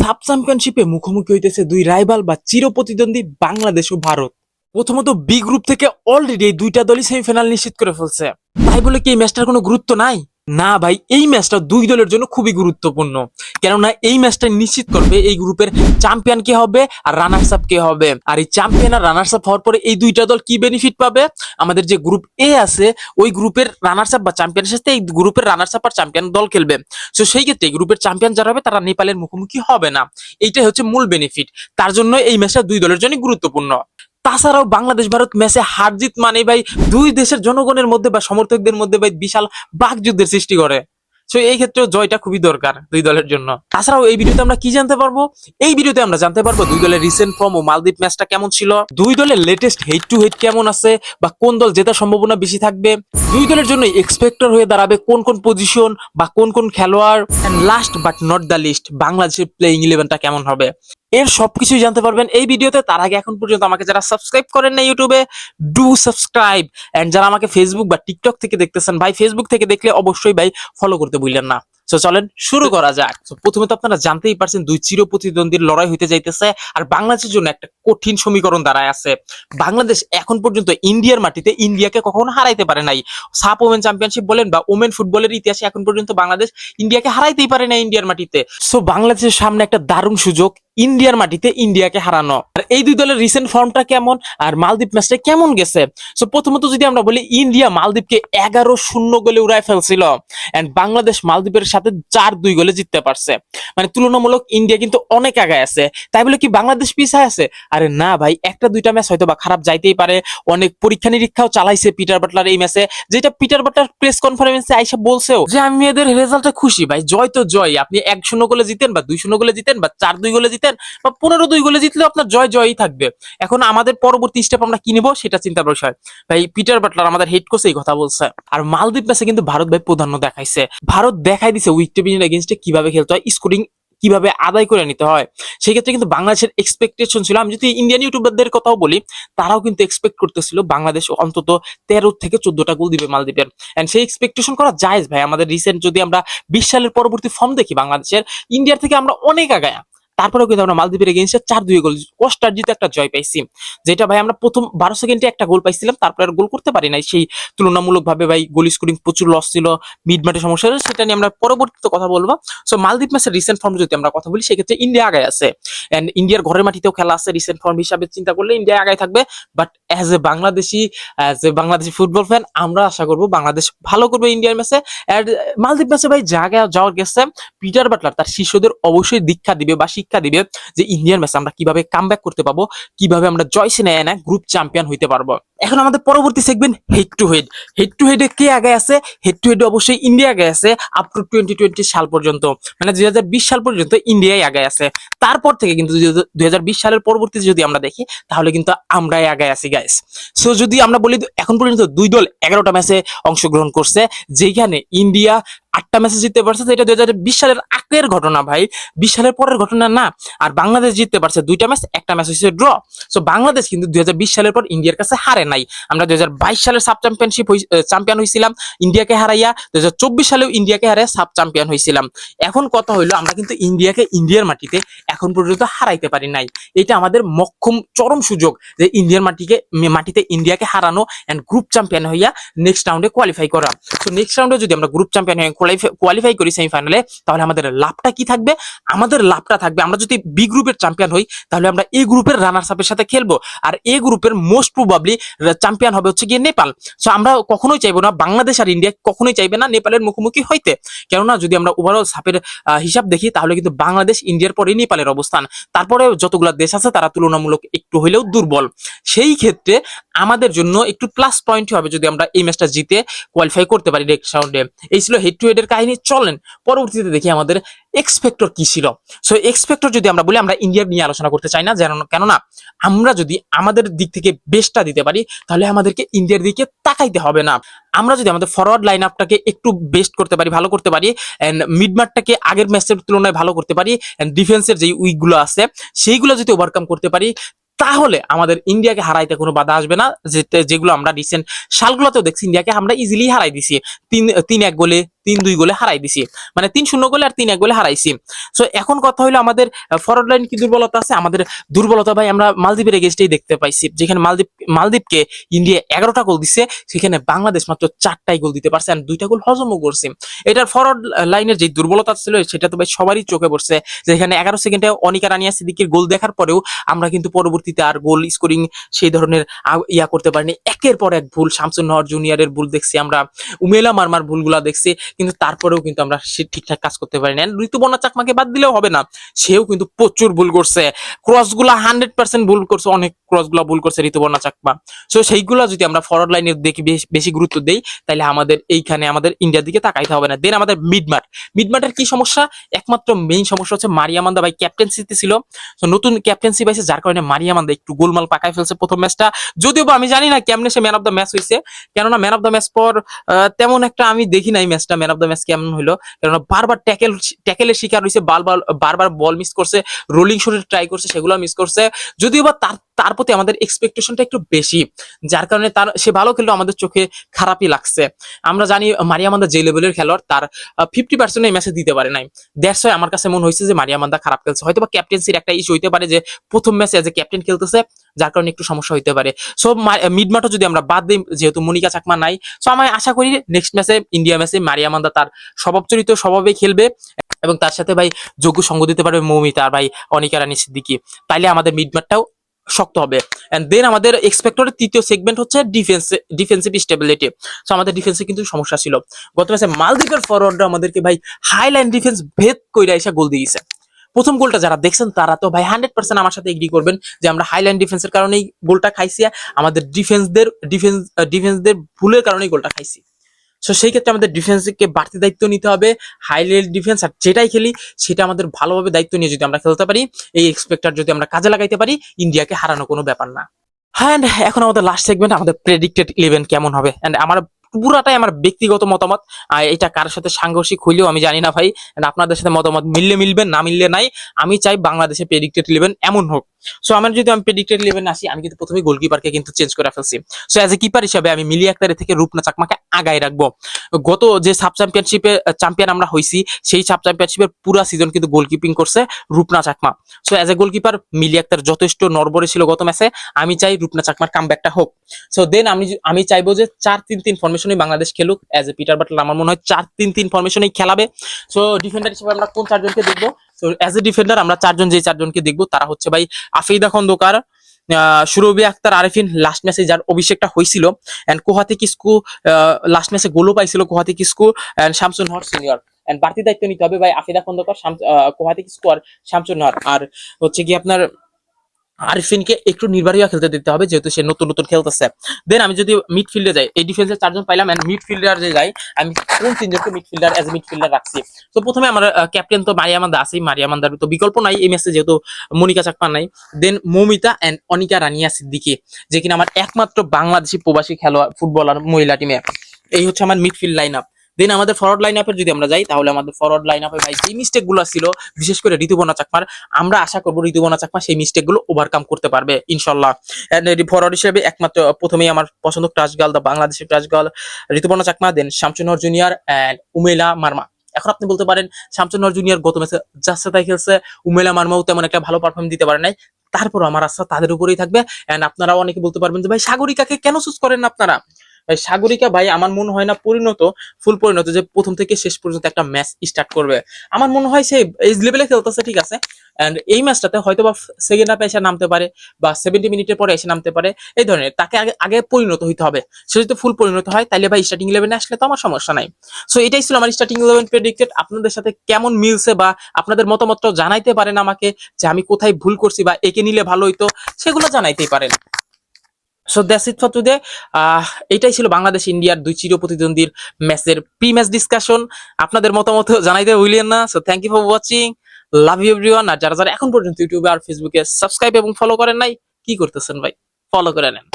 Sub চ্যাম্পিয়নশিপে মুখোমুখি হইতেছে দুই রাইভাল বা চিরপ্রতিদ্বন্দ্বী বাংলাদেশ ও ভারত। প্রথমত বি গ্রুপ থেকে অলরেডি এই দুইটা দলই সেমিফাইনাল নিশ্চিত করে ফেলছে। তাই বলে কি এই ম্যাচটার কোনো গুরুত্ব নাই? না ভাই, এই ম্যাচটা দুই দলের জন্য খুবই গুরুত্বপূর্ণ। কেননা এই ম্যাচটা নিশ্চিত করবে এই গ্রুপের চ্যাম্পিয়ন কে হবে আর রানার্স আপ কে হবে। আর এই চ্যাম্পিয়ন আর রানার্স আপ হওয়ার পরে এই দুইটা দল কি বেনিফিট পাবে? আমাদের যে গ্রুপ এ আছে ওই গ্রুপের রানার্স আপ বা চ্যাম্পিয়নের সাথে এই গ্রুপের রানার্স আপ আর চ্যাম্পিয়ন দল খেলবে। সো সেই ক্ষেত্রে গ্রুপের চ্যাম্পিয়ন যারা হবে তারা নেপালের মুখোমুখি হবে না। এইটাই হচ্ছে মূল বেনিফিট। তার জন্য এই ম্যাচটা দুই দলের জন্য গুরুত্বপূর্ণ। তাছাড়াও বাংলাদেশ ভারত ম্যাচে হার জিত মানে ভাই দুই দেশের জনগণের মধ্যে বা সমর্থকদের মধ্যে ভাই বিশাল বাকযুদ্ধের সৃষ্টি করে। সো এই ক্ষেত্রেও জয়টা খুবই দরকার দুই দলের জন্য। তাছাড়াও এই ভিডিওতে আমরা কি জানতে পারবো? এই ভিডিওতে আমরা জানতে পারবো দুই দলের রিসেন্ট ফর্ম ও মালদ্বীপ ম্যাচটা কেমন ছিল, দুই দলের লেটেস্ট হেড টু হেড কেমন আছে বা কোন দল জেতার সম্ভাবনা বেশি থাকবে, দুই দলের জন্য এক্সপেক্টর হয়ে দাঁড়াবে কোন কোন পজিশন বা কোন কোন খেলোয়াড়, and last but not the least বাংলাদেশের প্লেইং ইলেভেনটা কেমন হবে। এর সবকিছুই জানতে পারবেন এই ভিডিওতে। তার আগে এখন পর্যন্ত আমাকে যারা সাবস্ক্রাইব করেন না ইউটিউবে, ডু সাবস্ক্রাইব। এন্ড যারা আমাকে ফেসবুক বা টিকটক থেকে দেখতেছেন ভাই, ফেসবুক থেকে দেখলে অবশ্যই ভাই ফলো করতে ভুলবেন না। তো চলেন শুরু করা যাক। প্রথমে তো আপনারা জানতেই পারছেন দুই চিরপ্রতিদ্বন্দ্বীর লড়াই হইতে যাইতেছে আর বাংলাদেশের জন্য একটা কঠিন সমীকরণ দাঁড়ায় আছে। বাংলাদেশ এখন পর্যন্ত ইন্ডিয়ার মাটিতে ইন্ডিয়াকে কখনো হারাইতে পারে নাই। সাপ ওমেন চ্যাম্পিয়নশিপ বলেন বা ওমেন ফুটবলের ইতিহাসে এখন পর্যন্ত বাংলাদেশ ইন্ডিয়াকে হারাইতেই পারে না ইন্ডিয়ার মাটিতে। সো বাংলাদেশের সামনে একটা দারুণ সুযোগ ইন্ডিয়ার মাটিতে ইন্ডিয়াকে হারানো। আর এই দুই দলের রিসেন্ট ফর্মটা কেমন আর মালদ্বীপ ম্যাচটা কেমন গেছে? সো প্রথমত যদি আমরা বলি, ইন্ডিয়া মালদ্বীপকে 11-0 গোলে উড়ায় ফেলছিল এন্ড বাংলাদেশ মালদ্বীপের সাথে 4-2 গোলে জিততে পারছে। মানে তুলনামূলক ইন্ডিয়া কিন্তু অনেক আগায় আছে। তাই বলে কি বাংলাদেশ পিছায় আছে? আরে না ভাই, একটা দুইটা ম্যাচ হয়তো বা খারাপ যাইতেই পারে। অনেক পরীক্ষা নিরীক্ষাও চালাইছে পিটার বাটলার এই ম্যাচে, যেটা পিটার বাটলার প্রেস কনফারেন্সে আইসা বলছেও যে আমি এদের রেজাল্টে খুশি ভাই, জয় তো জয়। আপনি 1-0 গোলে জিতেন বা 2-0 গোলে জিতেন বা 4-2 গোলে জিতেন বা 15-2 গোলে জিতলেও আপনার জয় জয়ই থাকবে। এখন আমাদের পরবর্তী স্টেপ আমরা কি নিব সেটা চিন্তার বিষয়। ভাই পিটার বাটলার আমাদের হেড কোচ এই কথা বলছে। আর মালদ্বীপ ম্যাচে কিন্তু ভারত ভাই প্রাধান্য দেখাইছে। ভারত দেখাই দিছে উইক টেবিলের এগেইনস্টে কিভাবে খেলতে হয়, স্কোরিং কিভাবে আদায় করে নিতে হয়। সেই ক্ষেত্রে কিন্তু বাংলাদেশের এক্সপেকটেশন ছিল, আমি যদি ইন্ডিয়ান ইউটিউবারদের কথাও বলি, তারাও কিন্তু এক্সপেক্ট করতেছিল বাংলাদেশ অন্তত 13 থেকে 14টা গোল দিবে মালদ্বীপের। এন্ড সেই এক্সপেকটেশন করা জায়েজ ভাই। আমাদের রিসেন্ট যদি আমরা 20 সালের পরবর্তী ফর্ম দেখি বাংলাদেশের, ইন্ডিয়ার থেকে আমরা অনেক আগায়। তারপরেও কিন্তু আমরা মালদ্বীপের এগেইনস্টে 4-2 গোল কষ্টার্জিত একটা জয় পাইছি, যেটা ভাই আমরা প্রথম 12 সেকেন্ডে একটা গোল পাইছিলাম, তারপরে আর গোল করতে পারি নাই। সেই তুলনামূলক ভাবে ভাই গোল স্কোরিং প্রচুর লস ছিল, মিড মাঠে সমস্যা ছিল, সেটা নিয়ে আমরা পরবর্তীতে কথা বলবো। সো মালদ্বীপ ম্যাচের রিসেন্ট ফর্ম যদি আমরা কথা বলি, সেক্ষেত্রে ইন্ডিয়া আগায় আছে এন্ড ইন্ডিয়ার ঘরের মাটিতেও খেলা আছে। রিসেন্ট ফর্ম হিসাবে চিন্তা করলে ইন্ডিয়া আগায় থাকবে। But as a Bangladeshi football fan আমরা আশা করবো বাংলাদেশ ভালো করবে ইন্ডিয়ার ম্যাচে। এন্ড মালদ্বীপ ম্যাচে ভাই জায়গায় যাওয়ার গেছে পিটার বাটলার তার শিষ্যদের অবশ্যই দীক্ষা দিবে বা শিক্ষা দিবে যে ইন্ডিয়ার ম্যাচে আমরা কিভাবে কামব্যাক করতে পারবো, কিভাবে আমরা জয় সিনে এনে গ্রুপ চ্যাম্পিয়ন হইতে পারবো। এখন আমাদের পরবর্তী segment head to head. Head to হেডে কে আগে আছে? হেড টু হেডে অবশ্যই ইন্ডিয়া আগে আছে আপ টু 2020 সাল পর্যন্ত, মানে 2020 সাল পর্যন্ত ইন্ডিয়াই আগে আছে। তারপর থেকে কিন্তু 2020 সালের পরবর্তীতে যদি আমরা দেখি, তাহলে কিন্তু আমরাই আগে আছি গাইস। সো যদি আমরা বলি, এখন পর্যন্ত দুই দল 11টা ম্যাচে অংশগ্রহণ করছে, যেখানে ইন্ডিয়া 8টা ম্যাচে জিততে পারছে। এটা 2020 সালের আগের ঘটনা ভাই, 20 সালের পরের ঘটনা না। আর বাংলাদেশ জিততে পারছে 2টা ম্যাচ, একটা ম্যাচ হয়েছে ড্র। সো বাংলাদেশ কিন্তু 2020 সালের পর ইন্ডিয়ার কাছে হারে নাই। আমরা 2022 সালের সাব চ্যাম্পিয়নশিপ চ্যাম্পিয়ন হয়েছিলাম ইন্ডিয়াকে হারাইয়া, 2024 সালেও ইন্ডিয়াকে হারাইয়া সাব চ্যাম্পিয়ন হয়েছিলাম। এখন কথা হইলো, আমরা কিন্তু ইন্ডিয়াকে ইন্ডিয়ার মাটিতে এখন পর্যন্ত হারাইতে পারি নাই। এটা আমাদের মক্ষম চরম সুযোগ যে ইন্ডিয়ার মাটিতে ইন্ডিয়াকে হারানো এন্ড গ্রুপ চ্যাম্পিয়ন হইয়া নেক্সট রাউন্ডে কোয়ালিফাই করা। সো নেক্সট রাউন্ডে যদি আমরা গ্রুপ চ্যাম্পিয়ন হয়ে কোয়ালিফাই করি সেমিফাইনালে, তাহলে আমাদের লাভটা কি থাকবে? আমাদের লাভটা থাকবে, আমরা যদি বি গ্রুপের চ্যাম্পিয়ন হই, তাহলে আমরা এ গ্রুপের রানার্স আপের সাথে খেলবো। আর এ গ্রুপের মোস্ট প্রবাবলি চ্যাম্পিয়ন হবে হচ্ছে গিয়ে নেপাল। সো আমরা কখনোই চাইবো না, বাংলাদেশ আর ইন্ডিয়া কখনোই চাইবে না নেপালের মুখোমুখি হইতে। কেননা যদি আমরা ওভারঅল সাপের হিসাব দেখি, তাহলে কিন্তু বাংলাদেশ ইন্ডিয়ার পরে নেপালের অবস্থান। তারপরে যতগুলো দেশ আছে তারা তুলনামূলক একটু হইলেও দুর্বল। সেই ক্ষেত্রে আমাদের জন্য একটু প্লাস পয়েন্ট হবে যদি আমরা এই ম্যাচটা জিতে কোয়ালিফাই করতে পারি নেক্সট রাউন্ডে। এই ছিল হেড টু হেড এর কাহিনী। চলেন পরবর্তীতে দেখি আমাদের এক্সপেক্টর কি ছিল। সো এক্সপেক্টর যদি আমরা বলি, আমরা ইন্ডিয়া নিয়ে আলোচনা করতে চাই না, কেননা আমরা যদি আমাদের দিক থেকে বেস্টটা দিতে পারি, তাহলে আমাদেরকে ইন্ডিয়ার দিকে তাকাইতে হবে না। আমরা যদি আমাদের ফরওয়ার্ড লাইন আপটাকে একটু বেস্ট করতে পারি, ভালো করতে পারি, এন্ড মিড মাঠটাকে আগের ম্যাচের তুলনায় ভালো করতে পারি, এন্ড ডিফেন্সের যে উইকগুলো আছে সেইগুলো যদি ওভারকাম করতে পারি, তাহলে আমাদের ইন্ডিয়াকে হারাইতে কোনো বাধা আসবে না। যেগুলো আমরা রিসেন্ট সালগুলোতেও দেখছি, ইন্ডিয়াকে আমরা ইজিলি হারাই দিছি 3-1 গোলে, 3-2 গোলে হারাই দিছি, মানে 3-0 গোলে আর 3-1 গোলে হারাইছি। সো এখন কথা হলো আমাদের ফরওয়ার্ড লাইন কি দুর্বলতা আছে? আমাদের দুর্বলতা ভাই আমরা মালদ্বীপের এগেইনস্টেই দেখতে পাইছি, যেখানে মালদ্বীপকে ইন্ডিয়া 11টা গোল দিছে, সেখানে বাংলাদেশ মাত্র 4টাই গোল দিতে পারছে, আর 2টা গোল হজমও করছে। এটার ফরওয়ার্ড লাইনের যে দুর্বলতা ছিল সেটা তো ভাই সবারই চোখে পড়ছে, যেখানে 11 সেকেন্ডে অনিকা রানিয়া সিদ্দিকীর গোল দেখার পরেও আমরা কিন্তু পরবর্তীতে আর গোল স্কোরিং সেই ধরনের ইয়া করতে পারিনি। একের পর এক ভুল, শামসুন নহর জুনিয়রের ভুল দেখছি আমরা, উমেলা মারমার ভুলগুলা দেখছি, কিন্তু তারপরেও কিন্তু আমরা সে ঠিকঠাক কাজ করতে পারিনি। ঋতুপর্ণা চাকমাকে বাদ দিলেও হবে না, সেও কিন্তু প্রচুর ভুল করছে, ক্রসগুলা 100% ভুল করছে, অনেক ক্রসগুলা ভুল করছে ঋতুপর্ণা চাকমা। সো সেইগুলা যদি আমরা ফরওয়ার্ড লাইনের দেখি বেশি গুরুত্ব দেই, তাহলে আমাদের এইখানে আমাদের ইন্ডিয়ার দিকে তাকাইতে হবে না। দেন আমাদের মিডমাঠের কি সমস্যা? একমাত্র মেইন সমস্যা হচ্ছে মারিয়ামান্দা ভাই ক্যাপ্টেন্সিতে ছিল, তো নতুন ক্যাপ্টেন্সি পাইছে, যার কারণে মারিয়ামান্দা একটু গোলমাল পাকায় ফেলছে প্রথম ম্যাচটা। যদিও বা আমি জানি না কেমনে সে ম্যান অফ দ্য ম্যাচ হয়েছে, কেননা ম্যান অফ দ্য ম্যাচ পর তেমন একটা আমি দেখি নাই ম্যাচটা, ম্যান অফ দ্য ম্যাচ কেমন হলো, কেননা বারবার ট্যাকেলের শিকার হয়েছে, বারবার বল মিস করছে, রোলিং শটের ট্রাই করছে, সেগুলো মিস করছে। যদিও বা তার প্রতি আমাদের এক্সপেকটেশনটা একটু বেশি, যার কারণে সে ভালো খেললেও আমাদের চোখে খারাপই লাগছে। আমরা জানি মারিয়ামান্দা যে লেভেলের খেলোয়াড়, তার 50% এই ম্যাচে দিতে পারে নাই। দ্যাটস ওয়াই আমার কাছে মনে হয়েছে যে মারিয়ামান্দা খারাপ খেলছে। হয়তো বা ক্যাপ্টেন্সির একটা ইস্যু হইতে পারে, যে প্রথম ম্যাচে এজ এ ক্যাপ্টেন খেলতেছে, যার কারণে একটু সমস্যা হইতে পারে। সো মিডমাঠও যদি আমরা বাদ দিই, যেহেতু মনিকা চাকমা নাই, সো আমি আশা করি নেক্সট ম্যাচে, ইন্ডিয়া ম্যাচে মারিয়ামান্দা তার স্বভাবচরিত স্বভাবে খেলবে, এবং তার সাথে ভাই যোগ্য সঙ্গ দিতে পারবে মৌমিতা আর ভাই অনিকা রানী সিদ্দিকী। তাইলে আমাদের মিডমাঠটাও শক্ত হবে। এন্ড দেন আমাদের এক্সপেক্টরের তৃতীয় সেগমেন্ট হচ্ছে ডিফেন্সিভ স্টেবিলিটি। সো আমাদের ডিফেন্সে কিন্তু সমস্যা ছিল। গত ম্যাচে মালদ্বীপের ফরওয়ার্ডরা আমাদেরকে ভাই হাইলাইন ডিফেন্স ভেদ কইরা এসে গোল দিয়েছে। প্রথম গোলটা যারা দেখছেন তারা তো ভাই 100% আমার সাথে এগ্রি করবেন যে আমরা হাইলাইন ডিফেন্সের কারণেই গোলটা খাইছি, আমাদের ডিফেন্সদের ভুলের কারণেই গোলটা খাইছি। সো সেই ক্ষেত্রে আমাদের ডিফেন্সকে বাড়তি দায়িত্ব নিতে হবে, হাই লেভেল ডিফেন্স, আর যেটাই খেলি সেটা আমাদের ভালোভাবে দায়িত্ব নিয়ে যদি আমরা খেলতে পারি, এই এক্সপেক্টার যদি আমরা কাজে লাগাইতে পারি, ইন্ডিয়াকে হারানো কোনো ব্যাপার না। হ্যাঁ, এখন আমাদের লাস্ট সেগমেন্ট, আমাদের প্রেডিক্টেড 11 কেমন হবে। এন্ড আমার পুরাটাই আমার ব্যক্তিগত মতামত, আর এটা কার সাথে সাংঘর্ষিক হইলেও আমি জানি না ভাই, আপনাদের সাথে মতামত মিললে মিলবে, না মিললে নাই। আমি চাই বাংলাদেশে প্রেডিক্টেড 11 এমন হোক। সো আমার যদি আমি প্রেডিক্টেড 11 আসি, আমি কিন্তু প্রথমে গোলকিপারকে কিন্তু চেঞ্জ করে ফেলছি। সো এজ এ কিপার হিসাবে আমি মিলি আক্তারের থেকে রূপনা চাকমাকে আগায় রাখবো। গত যে সাব চ্যাম্পিয়নশিপে চ্যাম্পিয়ন আমরা হইছি, সেই সাব চ্যাম্পিয়নশিপের পুরা সিজন কিন্তু গোলকিপিং করছে Rupna Chakma. So as a goalkeeper Mili Akter যথেষ্ট নড়বড়ে ছিল গত ম্যাচে, আমি চাই রূপনা চাকমার কামব্যাকটা হোক। সো দেন আমি চাইবো যে 4-3-3 ফরমেশনে বাংলাদেশ খেলুক। এজ এ পিটার বাটলার আমার মনে হয় 4-3-3 ফরমেশনেই খেলাবে। সো ডিফেন্ডার হিসেবে আমরা কোন 4জনকে দেখবো? সো এজ এ ডিফেন্ডার আমরা যে 4জনকে দেখবো তারা হচ্ছে ভাই আফিদা খন্দকার, সুরভি আক্তার, আরেফিন, লাস্ট ম্যাচে যার অভিষেকটা হয়েছিল, এন্ড কোহাতি কিসকু লাস্ট ম্যাচে গোলও পাইছিল, কোহাতি কিসকু এন্ড শামসুন নহর সিনিয়র। এন্ড বাড়তি দায়িত্ব নিতে হবে ভাই আফিদা খন্দকার, কোহাতি কিসকু আর শামসুন নহর। আর হচ্ছে কি আপনার আরিফিনকে একটু নির্বাহীয় খেলতে দিতে হবে, যেহেতু সে নতুন নতুন খেলতেছে। দেন আমি যদি মিডফিল্ডে যাই, এই ডিফেন্সের 4জন পাইলাম, এন্ড মিডফিল্ডার যে যাই, আমি কোন 3জনকে মিডফিল্ডার এজ এ মিডফিল্ডার রাখছি? তো প্রথমে আমার ক্যাপ্টেন তো মারিয়ামান্দা আছেই, মারিয়ামান্দার তো বিকল্প নাই এই ম্যাচে, যেহেতু মনিকা চাকমা নাই। দেন মৌমিতা এন্ড অনিকা রানিয়া সিদ্দিকী, যে কিনা আমার একমাত্র বাংলাদেশি প্রবাসী খেলোয়াড় ফুটবলার মহিলা টিমে। এই হচ্ছে আমার মিডফিল্ড লাইন আপ। দেন আমাদের ফরওয়ার্ড লাইন আপের যদি আমরা যাই, তাহলে আমাদের ফরওয়ার্ড লাইন আপে ভাই যে মিস্টেক গুলো ছিল, বিশেষ করে ঋতুপর্ণা চাকমার, আমরা আশা করবো ঋতুপর্ণা চাকমা সেই মিস্টেক গুলো ওভারকাম করতে পারবে ইনশাল্লাহ। ফরওয়ার্ড হিসেবে একমাত্র প্রথমেই আমার পছন্দ ক্রাশ গার্ল, দা বাংলাদেশের ক্রাশ গার্ল ঋতুপর্ণা চাকমা, দেন শামসুন নহর জুনিয়র এন্ড উমেলা মারমা। এখন আপনি বলতে পারেন শামসুন নহর জুনিয়র গত ম্যাচে যাচ্ছে তাই খেলছে, উমেলা মারমাও তেমন একটা ভালো পারফর্ম দিতে পারে নাই, তারপর আমার আস্থা তাদের উপরেই থাকবে। এন্ড আপনারা অনেকে বলতে পারবেন যে ভাই সাগরিকাকে কেন চুজ করেন না আপনারা? ভাই সাগরিকা ভাই আমার মনে হয় না ফুল পরিণত যে প্রথম থেকে শেষ পর্যন্ত একটা ম্যাচ স্টার্ট করবে। আমার মনে হয় সে এই লেভেলে খেলতেছে, ঠিক আছে, এন্ড এই ম্যাচটাতে হয়তো বা সেকেন্ড হাফে এসে নামতে পারে, বা 70 মিনিটের পরে এসে নামতে পারে, এই ধরনের। তাকে আগে পরিণত হইতে হবে। সে যদি ফুল পরিণত হয়, তাহলে ভাই স্টার্টিং 11 আসলে তো আমার সমস্যা নাই। সো এটাই ছিল আমার স্টার্টিং 11 প্রেডিক্টেড। আপনাদের সাথে কেমন মিলছে, বা আপনাদের মতামত জানাইতে পারেন আমাকে, যে আমি কোথায় ভুল করছি, বা একে নিলে ভালো হইতো, সেগুলো জানাইতেই পারেন। So that's it for today. এটাই ছিল বাংলাদেশ ইন্ডিয়ার দুই চির প্রতিদ্বন্দ্বীর ম্যাচের প্রি ম্যাচ ডিসকাশন। আপনাদের মতামত জানাইতে ভুলিয়েন না। So thank you for watching, love you everyone. আর যারা যারা এখন পর্যন্ত ইউটিউবে আর ফেসবুকে সাবস্ক্রাইব এবং ফলো করেন নাই, কি করতেছেন ভাই? ফলো করে নেন।